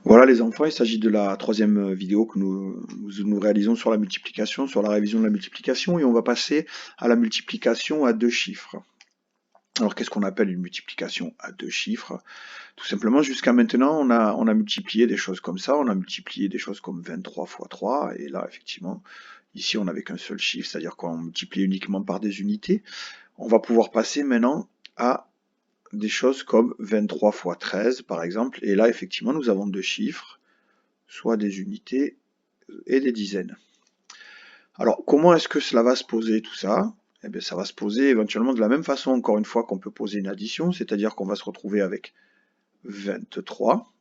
Voilà les enfants, il s'agit de la troisième vidéo que nous réalisons sur la multiplication, sur la révision de la multiplication, et on va passer à la multiplication à deux chiffres. Alors qu'est-ce qu'on appelle une multiplication à deux chiffres? Tout simplement, jusqu'à maintenant, on a multiplié des choses comme ça, on a multiplié des choses comme 23 fois 3, et là, effectivement, ici, on n'avait qu'un seul chiffre, c'est-à-dire qu'on multipliait uniquement par des unités. On va pouvoir passer maintenant à des choses comme 23 fois 13, par exemple, et là, effectivement, nous avons deux chiffres, soit des unités et des dizaines. Alors, comment est-ce que cela va se poser tout ça? Eh bien, ça va se poser éventuellement de la même façon, encore une fois, qu'on peut poser une addition, c'est-à-dire qu'on va se retrouver avec 23,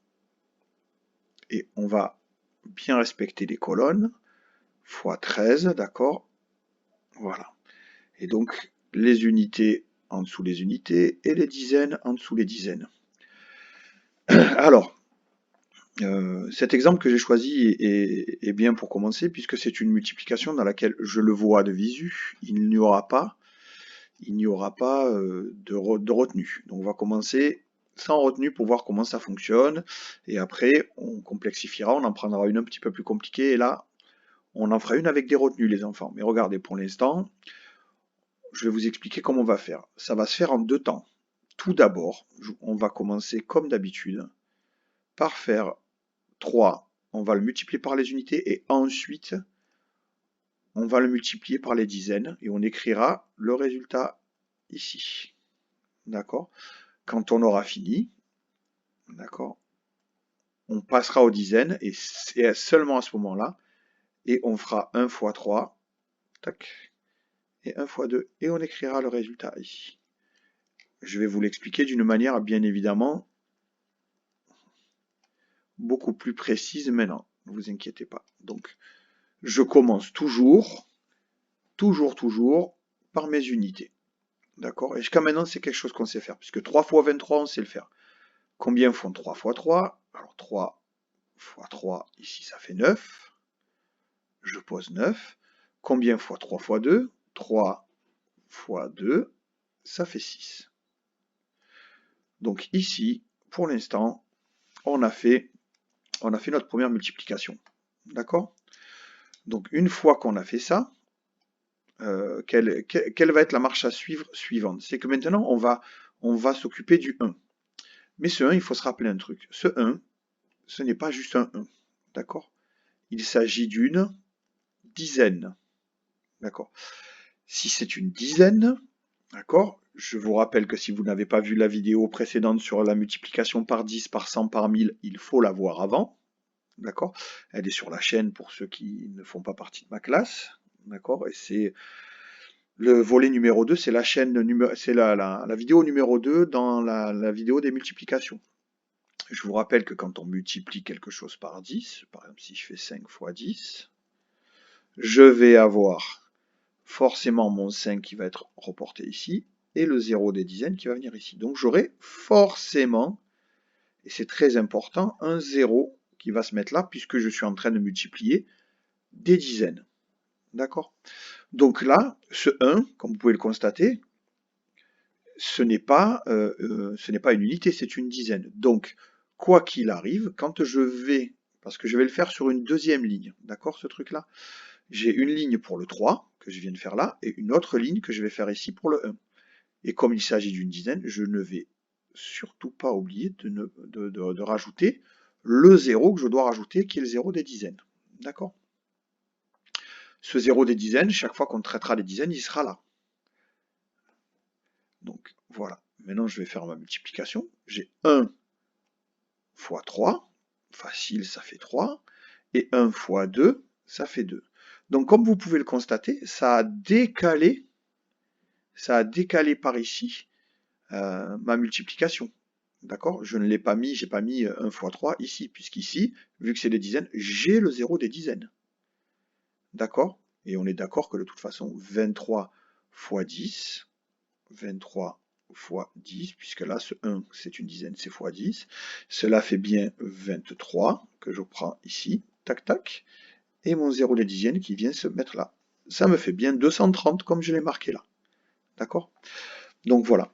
et on va bien respecter les colonnes, fois 13, d'accord? Voilà. Et donc, les unités en dessous les unités, et les dizaines en dessous les dizaines. Alors, cet exemple que j'ai choisi est bien pour commencer, puisque c'est une multiplication dans laquelle je le vois de visu, il n'y aura pas de retenue. Donc on va commencer sans retenue pour voir comment ça fonctionne, et après on complexifiera, on en prendra une un petit peu plus compliquée, et là on en fera une avec des retenues les enfants. Mais regardez, pour l'instant, je vais vous expliquer comment on va faire. Ça va se faire en deux temps. Tout d'abord, on va commencer comme d'habitude par faire 3, on va le multiplier par les unités, et ensuite on va le multiplier par les dizaines, et on écrira le résultat ici. D'accord? Quand on aura fini, d'accord, on passera aux dizaines, et c'est seulement à ce moment-là, et on fera 1 fois 3, tac, et 1 fois 2, et on écrira le résultat ici. Je vais vous l'expliquer d'une manière bien évidemment beaucoup plus précise maintenant, ne vous inquiétez pas. Donc, je commence toujours par mes unités. D'accord? Et jusqu'à maintenant, c'est quelque chose qu'on sait faire, puisque 3 fois 23, on sait le faire. Combien font 3 fois 3? Alors 3 fois 3, ici ça fait 9. Je pose 9. Combien fois 3 fois 2? 3 fois 2, ça fait 6. Donc ici, pour l'instant, on a fait notre première multiplication. D'accord? Donc une fois qu'on a fait ça, quelle va être la marche à suivre suivante? C'est que maintenant, on va s'occuper du 1. Mais ce 1, il faut se rappeler un truc. Ce 1, ce n'est pas juste un 1. D'accord? Il s'agit d'une dizaine. D'accord? Si c'est une dizaine, d'accord? Je vous rappelle que si vous n'avez pas vu la vidéo précédente sur la multiplication par 10, par 100, par 1000, il faut la voir avant. D'accord? Elle est sur la chaîne pour ceux qui ne font pas partie de ma classe. D'accord? Et c'est le volet numéro 2, c'est la vidéo numéro 2 dans la vidéo des multiplications. Je vous rappelle que quand on multiplie quelque chose par 10, par exemple si je fais 5 fois 10, je vais avoir forcément mon 5 qui va être reporté ici, et le 0 des dizaines qui va venir ici. Donc j'aurai forcément, et c'est très important, un 0 qui va se mettre là, puisque je suis en train de multiplier des dizaines. D'accord? Donc là, ce 1, comme vous pouvez le constater, ce n'est pas une unité, c'est une dizaine. Donc, quoi qu'il arrive, quand je vais, parce que je vais le faire sur une deuxième ligne, d'accord, ce truc-là, j'ai une ligne pour le 3, que je viens de faire là, et une autre ligne que je vais faire ici pour le 1. Et comme il s'agit d'une dizaine, je ne vais surtout pas oublier de rajouter le 0 que je dois rajouter, qui est le 0 des dizaines. D'accord? Ce 0 des dizaines, chaque fois qu'on traitera les dizaines, il sera là. Donc voilà. Maintenant, je vais faire ma multiplication. J'ai 1 fois 3. Facile, ça fait 3. Et 1 fois 2, ça fait 2. Donc comme vous pouvez le constater, ça a décalé par ici ma multiplication. D'accord? Je ne l'ai pas mis, j'ai pas mis 1 fois 3 ici, puisqu'ici, vu que c'est des dizaines, j'ai le 0 des dizaines. D'accord? Et on est d'accord que de toute façon, 23 fois 10, 23 fois 10, puisque là, ce 1, c'est une dizaine, c'est fois 10. Cela fait bien 23, que je prends ici, tac, tac, et mon 0 des dizaines qui vient se mettre là. Ça me fait bien 230, comme je l'ai marqué là. D'accord? Donc voilà.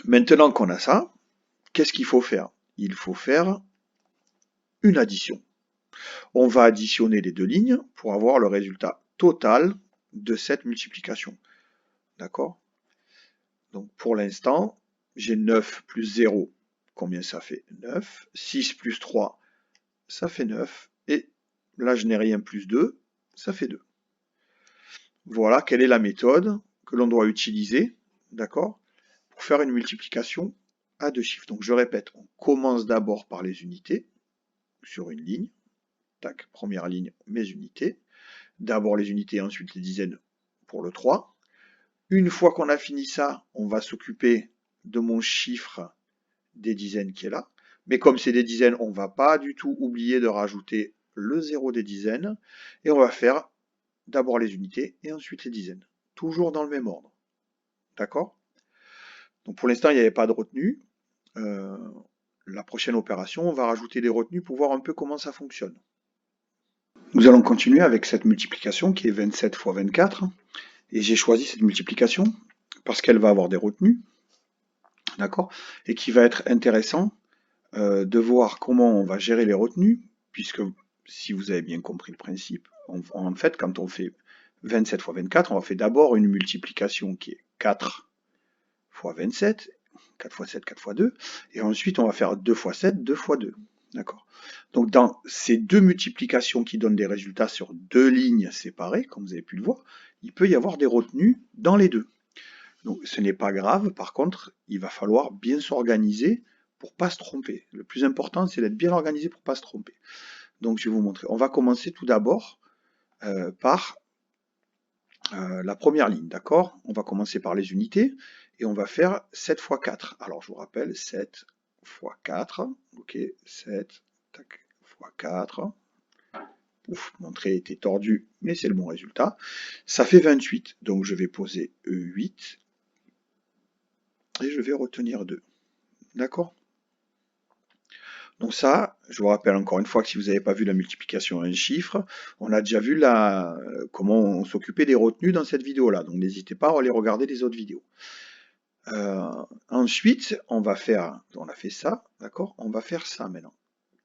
Maintenant qu'on a ça, qu'est-ce qu'il faut faire? Il faut faire une addition. On va additionner les deux lignes pour avoir le résultat total de cette multiplication. D'accord? Donc pour l'instant, j'ai 9 plus 0. Combien ça fait? 9. 6 plus 3, ça fait 9. Et là, je n'ai rien plus 2, ça fait 2. Voilà quelle est la méthode que l'on doit utiliser, d'accord, pour faire une multiplication à deux chiffres. Donc je répète, on commence d'abord par les unités sur une ligne. Tac, première ligne, mes unités. D'abord les unités, ensuite les dizaines pour le 3. Une fois qu'on a fini ça, on va s'occuper de mon chiffre des dizaines qui est là. Mais comme c'est des dizaines, on ne va pas du tout oublier de rajouter le 0 des dizaines. Et on va faire d'abord les unités et ensuite les dizaines. Toujours dans le même ordre. D'accord? Donc pour l'instant, il n'y avait pas de retenue. La prochaine opération, on va rajouter des retenues pour voir un peu comment ça fonctionne. Nous allons continuer avec cette multiplication qui est 27 fois 24. Et j'ai choisi cette multiplication parce qu'elle va avoir des retenues. D'accord? Et qui va être intéressant de voir comment on va gérer les retenues, puisque si vous avez bien compris le principe, en fait, quand on fait 27 fois 24, on fait d'abord une multiplication qui est 4 fois 27, 4 fois 7, 4 fois 2, et ensuite on va faire 2 fois 7, 2 fois 2. D'accord? Donc dans ces deux multiplications qui donnent des résultats sur deux lignes séparées, comme vous avez pu le voir, il peut y avoir des retenues dans les deux. Donc ce n'est pas grave, par contre, il va falloir bien s'organiser pour ne pas se tromper. Le plus important, c'est d'être bien organisé pour ne pas se tromper. Donc je vais vous montrer. On va commencer tout d'abord par la première ligne, d'accord? On va commencer par les unités et on va faire 7 fois 4. Alors je vous rappelle, 7 fois 4, ok, 7 tac, fois 4. Ouf, mon trait était tordu, mais c'est le bon résultat. Ça fait 28, donc je vais poser 8 et je vais retenir 2. D'accord? Donc ça, je vous rappelle encore une fois que si vous n'avez pas vu la multiplication à un chiffre, on a déjà vu comment on s'occupait des retenues dans cette vidéo-là. Donc n'hésitez pas à aller regarder les autres vidéos. Ensuite, on a fait ça, d'accord? On va faire ça maintenant.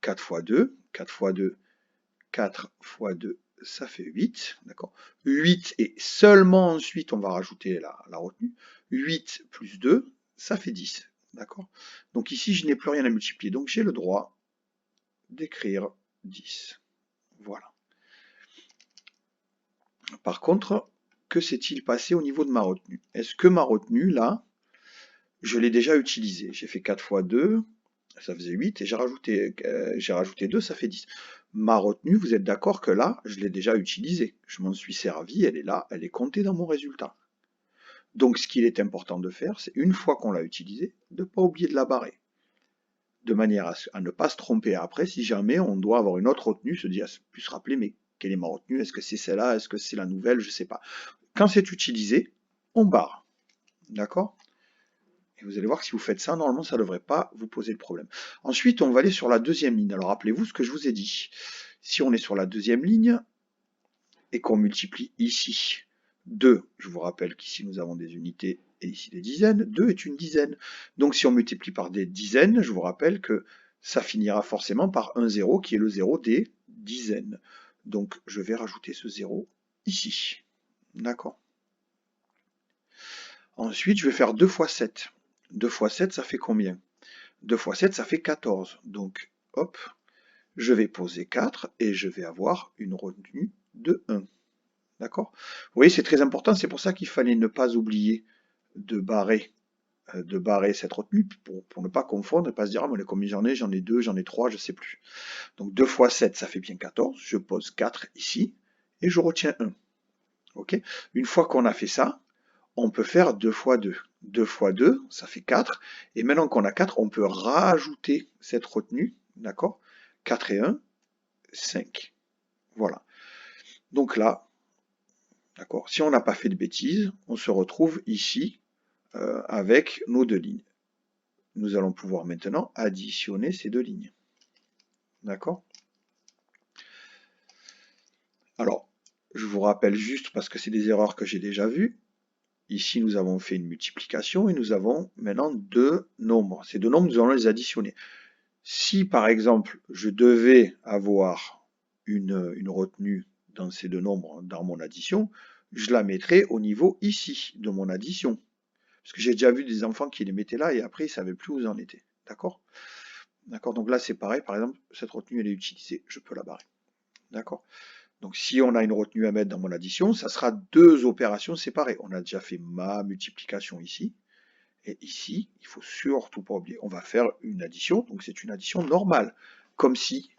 4 fois 2, 4 fois 2, 4 fois 2, ça fait 8, d'accord? 8 et seulement ensuite on va rajouter la retenue. 8 plus 2, ça fait 10. D'accord? Donc ici, je n'ai plus rien à multiplier. Donc j'ai le droit d'écrire 10. Voilà. Par contre, que s'est-il passé au niveau de ma retenue? Est-ce que ma retenue, là, je l'ai déjà utilisée? J'ai fait 4 fois 2, ça faisait 8, et j'ai rajouté 2, ça fait 10. Ma retenue, vous êtes d'accord que là, je l'ai déjà utilisée. Je m'en suis servi, elle est là, elle est comptée dans mon résultat. Donc ce qu'il est important de faire, c'est une fois qu'on l'a utilisée, de ne pas oublier de la barrer. De manière à ne pas se tromper après, si jamais on doit avoir une autre retenue, se dire, plus se rappeler, mais quelle est ma retenue? Est-ce que c'est celle-là? Est-ce que c'est la nouvelle? Je ne sais pas. Quand c'est utilisé, on barre. D'accord? Et vous allez voir que si vous faites ça, normalement, ça ne devrait pas vous poser de problème. Ensuite, on va aller sur la deuxième ligne. Alors, rappelez-vous ce que je vous ai dit. Si on est sur la deuxième ligne et qu'on multiplie ici 2, je vous rappelle qu'ici, nous avons des unités et ici des dizaines. 2 est une dizaine. Donc, si on multiplie par des dizaines, je vous rappelle que ça finira forcément par un 0 qui est le 0 des dizaines. Donc, je vais rajouter ce 0 ici. D'accord? Ensuite, je vais faire 2 fois 7. 2 fois 7, ça fait combien? 2 fois 7, ça fait 14. Donc, hop, je vais poser 4 et je vais avoir une retenue de 1. D'accord? Vous voyez, c'est très important. C'est pour ça qu'il fallait ne pas oublier de barrer cette retenue pour ne pas confondre et ne pas se dire, ah, mais combien j'en ai? J'en ai 2, j'en ai 3, je ne sais plus. Donc, 2 fois 7, ça fait bien 14. Je pose 4 ici et je retiens 1. OK? Une fois qu'on a fait ça, on peut faire 2 fois 2. 2 fois 2, ça fait 4. Et maintenant qu'on a 4, on peut rajouter cette retenue. D'accord? 4 et 1, 5. Voilà. Donc là, d'accord, si on n'a pas fait de bêtises, on se retrouve ici avec nos deux lignes. Nous allons pouvoir maintenant additionner ces deux lignes. D'accord? Alors, je vous rappelle juste, parce que c'est des erreurs que j'ai déjà vues, ici nous avons fait une multiplication et nous avons maintenant deux nombres. Ces deux nombres, nous allons les additionner. Si par exemple je devais avoir une retenue dans ces deux nombres dans mon addition, je la mettrais au niveau ici de mon addition. Parce que j'ai déjà vu des enfants qui les mettaient là et après ils ne savaient plus où ils en étaient. D'accord? D'accord, donc là c'est pareil, par exemple, cette retenue elle est utilisée, je peux la barrer. D'accord? Donc si on a une retenue à mettre dans mon addition, ça sera deux opérations séparées. On a déjà fait ma multiplication ici, et ici, il faut surtout pas oublier, on va faire une addition, donc c'est une addition normale, comme si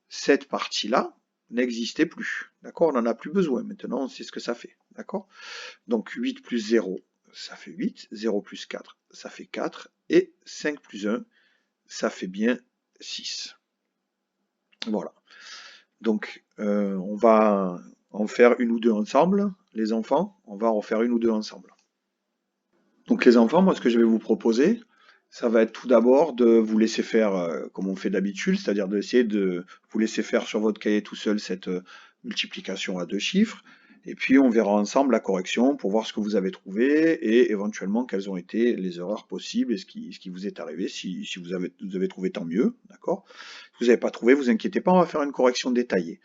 cette partie-là n'existait plus. D'accord? On n'en a plus besoin, maintenant on sait ce que ça fait. D'accord? Donc 8 plus 0, ça fait 8, 0 plus 4, ça fait 4, et 5 plus 1, ça fait bien 6. Voilà. Donc, on va en faire une ou deux ensemble, les enfants. On va en refaire une ou deux ensemble. Donc, les enfants, moi, ce que je vais vous proposer, ça va être tout d'abord de vous laisser faire comme on fait d'habitude, c'est-à-dire d'essayer de vous laisser faire sur votre cahier tout seul cette multiplication à deux chiffres. Et puis, on verra ensemble la correction pour voir ce que vous avez trouvé et éventuellement quelles ont été les erreurs possibles et ce qui vous est arrivé. Si vous avez trouvé, tant mieux, d'accord? Si vous n'avez pas trouvé, vous inquiétez pas, on va faire une correction détaillée.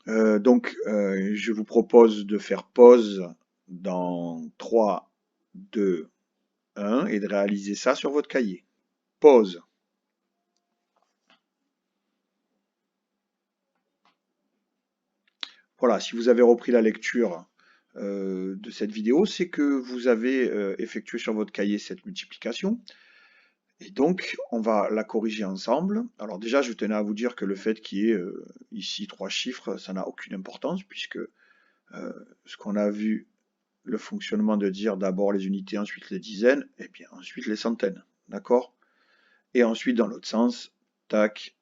Je vous propose de faire pause dans 3, 2, 1 et de réaliser ça sur votre cahier. Pause. Voilà, si vous avez repris la lecture de cette vidéo, c'est que vous avez effectué sur votre cahier cette multiplication. Et donc, on va la corriger ensemble. Alors déjà, je tenais à vous dire que le fait qu'il y ait ici 3 chiffres, ça n'a aucune importance, puisque ce qu'on a vu, le fonctionnement de dire d'abord les unités, ensuite les dizaines, et bien ensuite les centaines. D'accord? Et ensuite, dans l'autre sens, tac,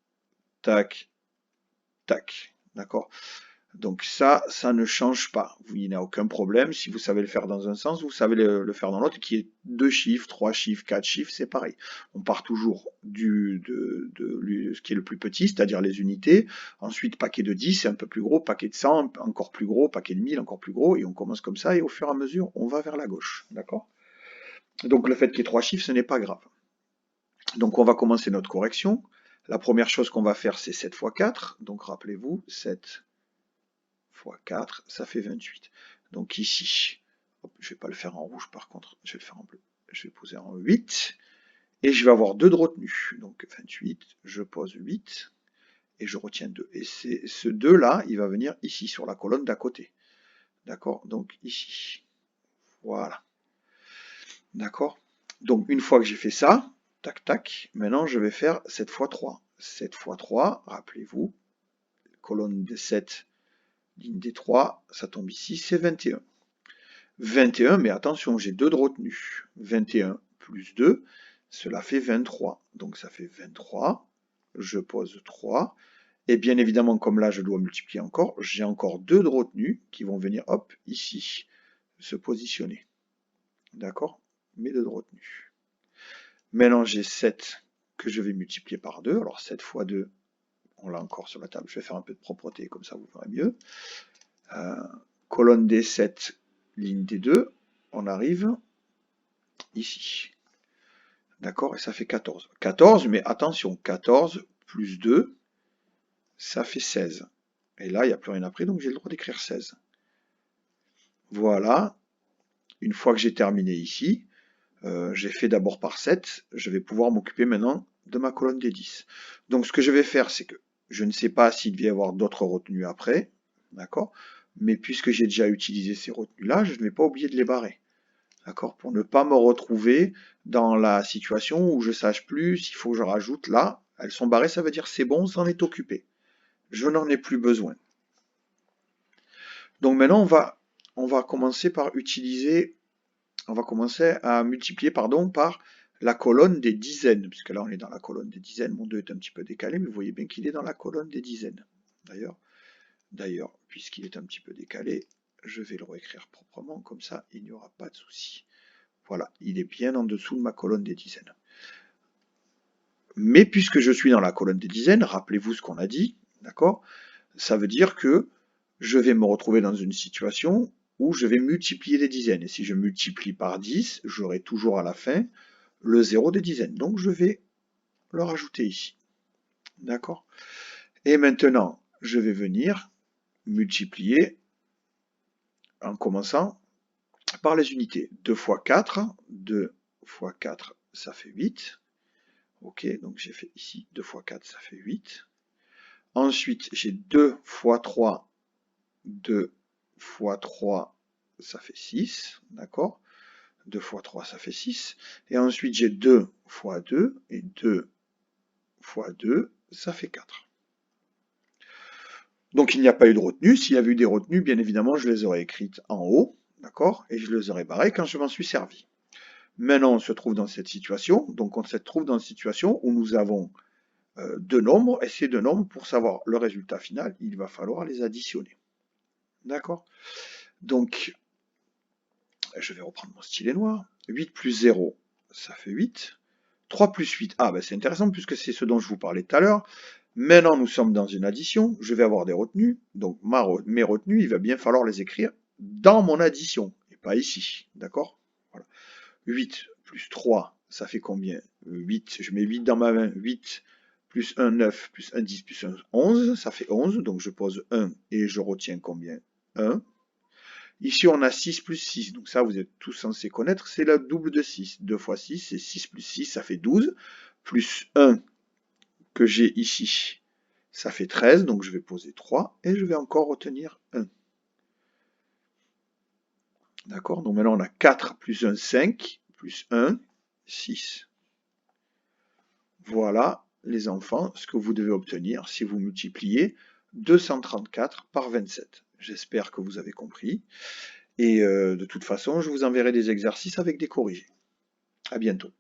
tac, tac. D'accord? Donc ça ne change pas. Il n'y a aucun problème. Si vous savez le faire dans un sens, vous savez le faire dans l'autre, qui est 2 chiffres, 3 chiffres, 4 chiffres, c'est pareil. On part toujours de ce qui est le plus petit, c'est-à-dire les unités. Ensuite, paquet de 10, c'est un peu plus gros, paquet de 100, encore plus gros, paquet de 1000, encore plus gros, et on commence comme ça, et au fur et à mesure, on va vers la gauche. D'accord? Donc le fait qu'il y ait 3 chiffres, ce n'est pas grave. Donc on va commencer notre correction. La première chose qu'on va faire, c'est 7 fois 4. Donc rappelez-vous, 7 fois 4, ça fait 28. Donc ici, je ne vais pas le faire en rouge par contre, je vais le faire en bleu. Je vais poser en 8, et je vais avoir 2 de retenue. Donc 28, je pose 8, et je retiens 2. Et ce 2 là, il va venir ici, sur la colonne d'à côté. D'accord? Donc ici. Voilà. D'accord? Donc une fois que j'ai fait ça, tac tac, maintenant je vais faire 7 fois 3. 7 fois 3, rappelez-vous, colonne de 7, ligne des 3, ça tombe ici, c'est 21. 21, mais attention, j'ai 2 de retenue. 21 plus 2, cela fait 23. Donc ça fait 23, je pose 3, et bien évidemment, comme là je dois multiplier encore, j'ai encore 2 de retenue qui vont venir, hop, ici, se positionner. D'accord? Mes 2 de retenue. Maintenant j'ai 7 que je vais multiplier par 2, alors 7 fois 2, on l'a encore sur la table, je vais faire un peu de propreté, comme ça vous verrez mieux. Colonne des 7, ligne des 2, on arrive ici. D'accord? Et ça fait 14. 14, mais attention, 14 plus 2, ça fait 16. Et là, il n'y a plus rien après, donc j'ai le droit d'écrire 16. Voilà. Une fois que j'ai terminé ici, j'ai fait d'abord par 7, je vais pouvoir m'occuper maintenant de ma colonne des 10. Donc ce que je vais faire, c'est que je ne sais pas s'il devait y avoir d'autres retenues après, d'accord? Mais puisque j'ai déjà utilisé ces retenues-là, je ne vais pas oublier de les barrer. D'accord? Pour ne pas me retrouver dans la situation où je ne sache plus s'il faut que je rajoute là. Elles sont barrées, ça veut dire c'est bon, c'en est occupé. Je n'en ai plus besoin. Donc maintenant, on va commencer par utiliser, on va commencer à multiplier par la colonne des dizaines, puisque là on est dans la colonne des dizaines. Mon 2 est un petit peu décalé, mais vous voyez bien qu'il est dans la colonne des dizaines. D'ailleurs, puisqu'il est un petit peu décalé, je vais le réécrire proprement, comme ça il n'y aura pas de souci. Voilà, il est bien en dessous de ma colonne des dizaines. Mais puisque je suis dans la colonne des dizaines, rappelez-vous ce qu'on a dit, d'accord? Ça veut dire que je vais me retrouver dans une situation où je vais multiplier les dizaines. Et si je multiplie par 10, j'aurai toujours à la fin le 0 des dizaines. Donc je vais le rajouter ici. D'accord? Et maintenant, je vais venir multiplier en commençant par les unités. 2 fois 4, 2 fois 4, ça fait 8. Ok, donc j'ai fait ici 2 fois 4, ça fait 8. Ensuite, j'ai 2 fois 3, 2 fois 3, ça fait 6, d'accord? 2 fois 3, ça fait 6. Et ensuite, j'ai 2 fois 2, et 2 fois 2, ça fait 4. Donc il n'y a pas eu de retenue. S'il y avait eu des retenues, bien évidemment, je les aurais écrites en haut, d'accord? Et je les aurais barrées quand je m'en suis servi. Maintenant, on se trouve dans cette situation. Donc on se trouve dans une situation où nous avons deux nombres, et ces deux nombres, pour savoir le résultat final, il va falloir les additionner. D'accord? Donc, je vais reprendre mon stylet noir. 8 plus 0, ça fait 8. 3 plus 8, ah ben c'est intéressant puisque c'est ce dont je vous parlais tout à l'heure. Maintenant, nous sommes dans une addition, je vais avoir des retenues, donc mes retenues, il va bien falloir les écrire dans mon addition, et pas ici, d'accord? Voilà. 8 plus 3, ça fait combien? 8, je mets 8 dans ma main, 8 plus 1, 9, plus 1, 10, plus 1, 11, ça fait 11, donc je pose 1 et je retiens combien? 1. Ici, on a 6 plus 6, donc ça, vous êtes tous censés connaître, c'est la double de 6. 2 fois 6, c'est 6 plus 6, ça fait 12, plus 1 que j'ai ici, ça fait 13, donc je vais poser 3, et je vais encore retenir 1. D'accord? Donc maintenant, on a 4 plus 1, 5, plus 1, 6. Voilà, les enfants, ce que vous devez obtenir si vous multipliez 234 par 27. J'espère que vous avez compris. Et de toute façon, je vous enverrai des exercices avec des corrigés. À bientôt.